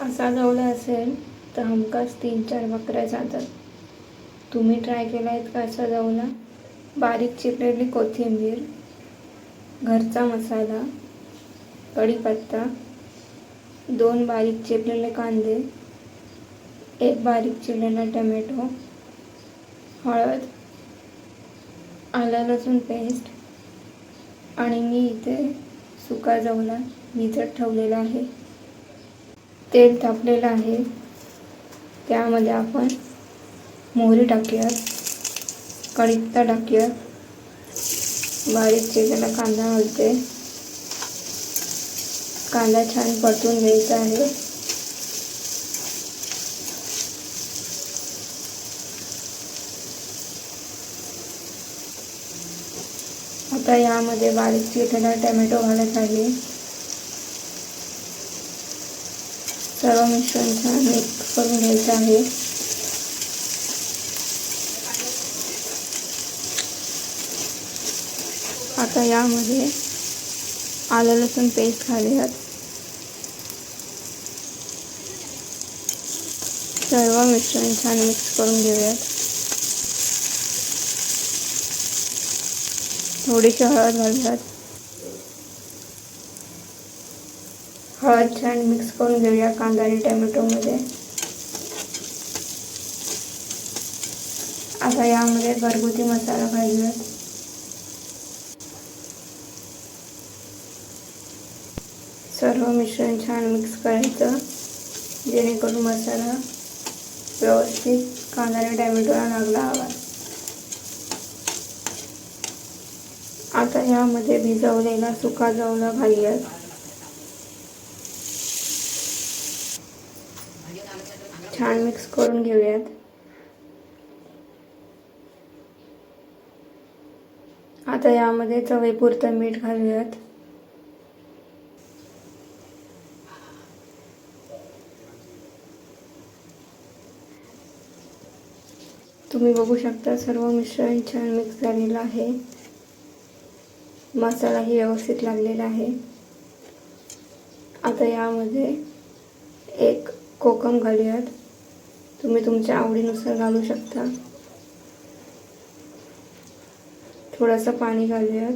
असा जवला असेल तर हमखास 3-4 बकऱ्या जातात. तुम्ही ट्राय केला आहेत का असा जवला? बारीक चिरलेली कोथिंबीर, घरचा मसाला, कढीपत्ता, 2 बारीक चिरलेले कांदे, 1 बारीक चिरलेला टोमॅटो, हळद, आलं लसूण पेस्ट आणि मी इथे सुका जवला भिजत ठेवलेला आहे. तेल तापलेलं आहे, त्यामध्ये आपण मोहरी टाकूयात, कढीपत्ता टाकूयात, बारीक चिरलेला कांदा घालते. कांदा छान परतून घ्यायचा आहे. आता यामध्ये बारीक चिरलेला टोमॅटो घालत आहे. सर्व मिश्रण छान मिक्स करून घ्यायचं आहे. आता यामध्ये आलं लसूण पेस्ट घालूयात. सर्व मिश्रण छान मिक्स करून घेऊयात. थोडीशी हळद घालूयात. हळद छान मिक्स करून घेऊया कांदा आणि टोमॅटोमध्ये. आता यामध्ये घरगुती मसाला घालूयात. सर्व मिश्रण छान मिक्स करायचं जेणेकरून मसाला व्यवस्थित कांदा आणि टोमॅटोला लागला हवा. आता यामध्ये भिजवलेला सुका जवला घालूयात. छान मिक्स करून घेऊयात. आता यामध्ये चवीपुरतं मीठ घालूयात. तुम्ही बघू शकता सर्व मिश्रण छान मिक्स झालेलं आहे. मसालाही व्यवस्थित लागलेला आहे. आता यामध्ये 1 कोकम घालूयात. तुम्ही तुमच्या आवडीनुसार घालू शकता. थोडंसं पाणी घालूयात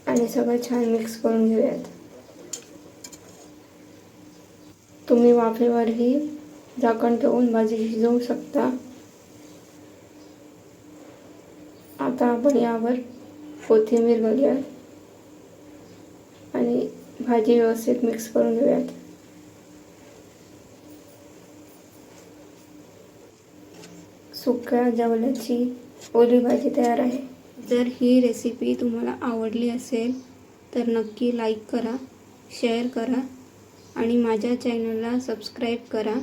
आणि सगळं छान मिक्स करून घेऊयात. तुम्ही वाफेवरही झाकण ठेवून भाजी शिजवू शकता. आता आपण यावर कोथिंबीर घालूयात आणि भाजी व्यवस्थित मिक्स करून घेऊयात. सुक्या जवल्याची ओली भाजी तयार आहे. जर ही रेसिपी तुम्हाला आवडली असेल तर नक्की लाईक करा, शेअर करा आणि माझ्या चॅनलला सबस्क्राईब करा.